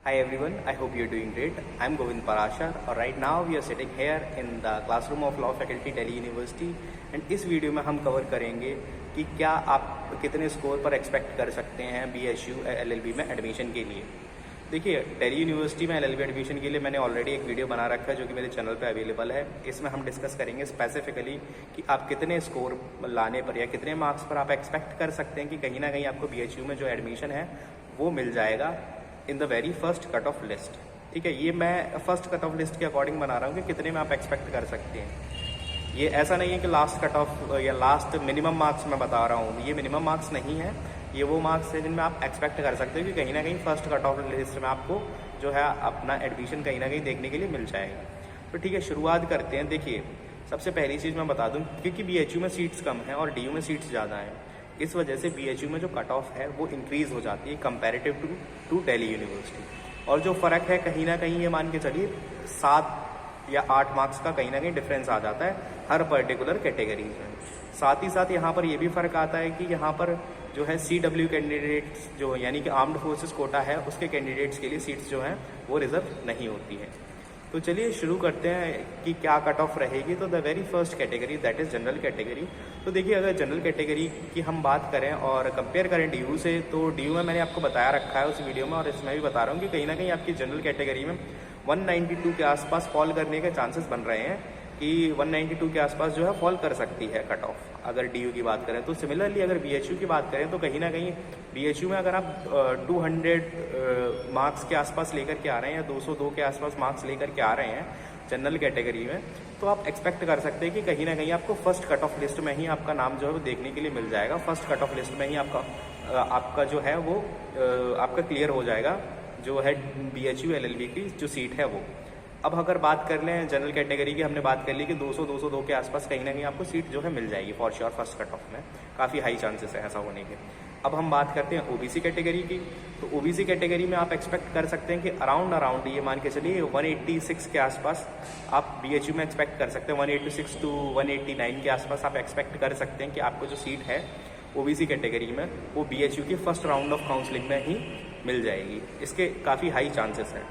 Hi everyone, I hope you're doing great. I'm Govind Parashar और right now we are sitting here in the classroom of Law Faculty Delhi University and इस video में हम cover करेंगे कि क्या आप कितने स्कोर पर एक्सपेक्ट कर सकते हैं BSU LLB में एडमिशन के लिए। देखिए, दिल्ली यूनिवर्सिटी में LLB एडमिशन के लिए मैंने ऑलरेडी एक वीडियो बना रखा है जो कि मेरे चैनल पे अवेलेबल है। इसमें हम डिस्कस करेंगे स्पेसिफिकली कि आप कितने स्कोर लाने पर या कितने मार्क्स पर आप एक्सपेक्ट कर सकते हैं कि कहीं ना कहीं आपको BSU में जो एडमिशन है वो मिल जाएगा in the very first cut off list. ठीक है, ये मैं फर्स्ट कट ऑफ लिस्ट के अकॉर्डिंग बना रहा हूँ कि कितने में आप एक्सपेक्ट कर सकते हैं। ये ऐसा नहीं है कि लास्ट कट ऑफ या लास्ट मिनिमम मार्क्स मैं बता रहा हूँ, ये मिनिमम मार्क्स नहीं है, ये वो मार्क्स है जिनमें आप एक्सपेक्ट कर सकते हो कि कहीं ना कहीं फर्स्ट कट ऑफ लिस्ट में आपको जो है अपना एडमिशन कहीं ना कहीं देखने के लिए मिल जाएगा। तो ठीक है, शुरुआत करते हैं। देखिए, सबसे पहली चीज़ मैं बता दूँ, क्योंकि BHU में सीट्स कम हैं और DU में सीट्स ज़्यादा हैं, इस वजह से BHU में जो कट ऑफ है वो इंक्रीज़ हो जाती है कंपैरेटिव टू दिल्ली यूनिवर्सिटी। और जो फ़र्क है कहीं ना कहीं ये मान के चलिए 7 या 8 मार्क्स का कहीं ना कहीं डिफरेंस आ जाता है हर पर्टिकुलर कैटेगरीज में। साथ ही साथ यहाँ पर ये भी फ़र्क आता है कि यहाँ पर जो है CW कैंडिडेट्स जो यानी कि आर्म्ड फोर्सेस कोटा है उसके कैंडिडेट्स के लिए सीट्स जो हैं वो रिजर्व नहीं होती है। तो चलिए शुरू करते हैं कि क्या कट ऑफ रहेगी। तो the very first category that is general category. तो देखिए, अगर जनरल कैटेगरी की हम बात करें और कंपेयर करें DU से, तो DU में मैंने आपको बताया रखा है उस वीडियो में और इसमें भी बता रहा हूँ कि कहीं ना कहीं आपकी जनरल कैटेगरी में 192 के आसपास फॉल करने के चांसेस बन रहे हैं कि 192 के आसपास जो है फॉल कर सकती है कट ऑफ अगर DU की बात करें। तो सिमिलरली अगर BHU की बात करें तो कहीं ना कहीं BHU में अगर आप 200 मार्क्स के आसपास लेकर के आ रहे हैं या 202 के आसपास मार्क्स लेकर के आ रहे हैं जनरल कैटेगरी में, तो आप एक्सपेक्ट कर सकते हैं कि कहीं ना कहीं आपको फर्स्ट कट ऑफ लिस्ट में ही आपका नाम जो है वो देखने के लिए मिल जाएगा। फर्स्ट कट ऑफ लिस्ट में ही आपका जो है वो आपका क्लियर हो जाएगा जो है BHU LLB की जो सीट है वो। अब अगर बात कर लें जनरल कैटेगरी की, हमने बात कर ली कि 202 के आसपास कहीं ना कहीं आपको सीट जो है मिल जाएगी for sure first cut off में, काफ़ी हाई चांसेस है ऐसा होने के। अब हम बात करते हैं OBC कैटेगरी की। तो OBC कैटेगरी में आप एक्सपेक्ट कर सकते हैं कि अराउंड ये मान के चलिए 186 के आसपास आप BHU में एक्सपेक्ट कर सकते हैं। 186 टू 189 के आसपास आप एक्सपेक्ट कर सकते हैं कि आपको जो सीट है OBC कैटेगरी में वो BHU की फर्स्ट राउंड ऑफ काउंसलिंग में ही मिल जाएगी। इसके काफ़ी हाई चांसेस हैं।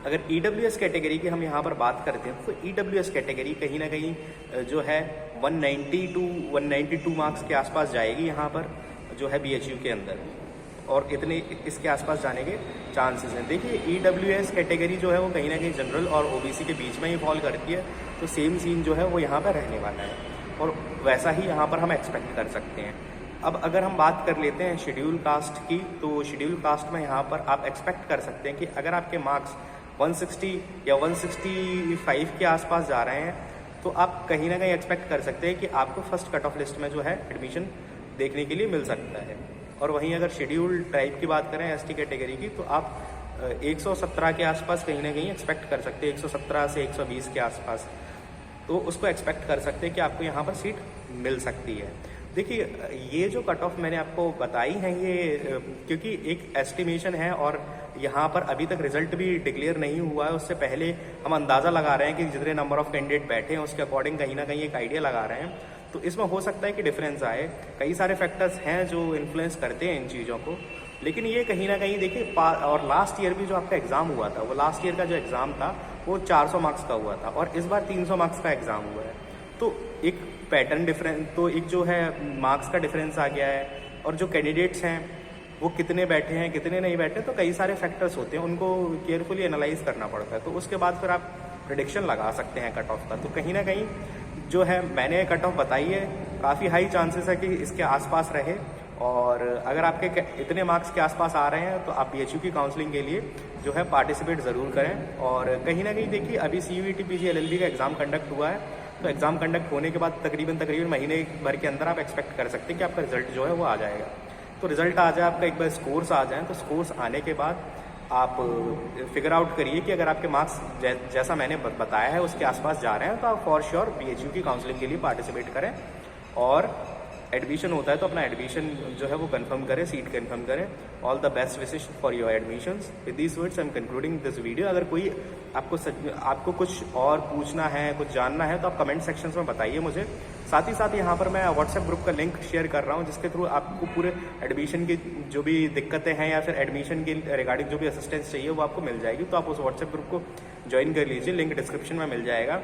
अगर EWS कैटेगरी की हम यहाँ पर बात करते हैं तो EWS कैटेगरी कहीं ना कहीं जो है 190 टू 192 मार्क्स के आसपास जाएगी यहाँ पर जो है BHU के अंदर, और इतने इसके आसपास जाने के चांसेस हैं। देखिए, EWS कैटेगरी जो है वो कहीं ना कहीं जनरल और OBC के बीच में ही फॉल करती है, तो सेम सीन जो है वो यहाँ पर रहने वाला है और वैसा ही यहाँ पर हम एक्सपेक्ट कर सकते हैं। अब अगर हम बात कर लेते हैं शेड्यूल कास्ट की, तो शेड्यूल कास्ट में यहाँ पर आप एक्सपेक्ट कर सकते हैं कि अगर आपके मार्क्स 160 या 165 के आसपास जा रहे हैं तो आप कहीं ना कहीं एक्सपेक्ट कर सकते हैं कि आपको फर्स्ट कट ऑफ लिस्ट में जो है एडमिशन देखने के लिए मिल सकता है। और वहीं अगर शेड्यूल टाइप की बात करें ST कैटेगरी की, तो आप 117 के आसपास कहीं ना कहीं एक्सपेक्ट कर सकते हैं, 117 से 120 के आसपास, तो उसको एक्सपेक्ट कर सकते हैं कि आपको यहाँ पर सीट मिल सकती है। देखिए, ये जो कट ऑफ मैंने आपको बताई है ये क्योंकि एक एस्टिमेशन है और यहाँ पर अभी तक रिजल्ट भी डिक्लेयर नहीं हुआ है, उससे पहले हम अंदाज़ा लगा रहे हैं कि जितने नंबर ऑफ कैंडिडेट बैठे हैं उसके अकॉर्डिंग कहीं ना कहीं एक आइडिया लगा रहे हैं। तो इसमें हो सकता है कि डिफरेंस आए, कई सारे फैक्टर्स हैं जो इन्फ्लुएंस करते हैं इन चीज़ों को, लेकिन ये कहीं ना कहीं देखिए और लास्ट ईयर भी जो आपका एग्ज़ाम हुआ था, वो लास्ट ईयर का जो एग्ज़ाम था वो 400 मार्क्स का हुआ था और इस बार 300 मार्क्स का एग्ज़ाम हुआ है। तो एक पैटर्न डिफरेंस, तो एक जो है मार्क्स का डिफरेंस आ गया है और जो कैंडिडेट्स हैं वो कितने बैठे हैं कितने नहीं बैठे, तो कई सारे फैक्टर्स होते हैं, उनको केयरफुली एनालाइज करना पड़ता है। तो उसके बाद फिर आप प्रेडिक्शन लगा सकते हैं कट ऑफ का। तो कहीं ना कहीं जो है मैंने कट ऑफ बताई है, काफ़ी हाई चांसेस है कि इसके आसपास रहे, और अगर आपके इतने मार्क्स के आसपास आ रहे हैं तो आप BHU की काउंसलिंग के लिए जो है पार्टिसिपेट ज़रूर करें। और कहीं ना कहीं देखिए, अभी CUET PG LLB का एग्ज़ाम कंडक्ट हुआ है, तो एग्ज़ाम कंडक्ट होने के बाद तकरीबन महीने भर के अंदर आप एक्सपेक्ट कर सकते हैं कि आपका रिजल्ट जो है वो आ जाएगा। तो रिजल्ट आ जाए, आपका एक बार स्कोर्स आ जाएँ, तो स्कोर्स आने के बाद आप फिगर आउट करिए कि अगर आपके मार्क्स जैसा मैंने बताया है उसके आसपास जा रहे हैं तो आप फॉर श्योर BHU की काउंसलिंग के लिए पार्टिसिपेट करें। और एडमिशन होता है तो अपना एडमिशन जो है वो कंफर्म करें, सीट कंफर्म करें। All the best wishes for your admissions. With these words I am concluding this video. अगर कोई आपको कुछ और पूछना है, कुछ जानना है, तो आप कमेंट सेक्शंस में बताइए मुझे। साथ ही साथ यहाँ पर मैं व्हाट्सएप ग्रुप का लिंक शेयर कर रहा हूँ, जिसके थ्रू आपको पूरे एडमिशन की जो भी दिक्कतें हैं या फिर एडमिशन के रिगार्डिंग जो भी असिस्टेंस चाहिए वो आपको मिल जाएगी। तो आप उस व्हाट्सएप ग्रुप को ज्वाइन कर लीजिए, लिंक डिस्क्रिप्शन में मिल जाएगा।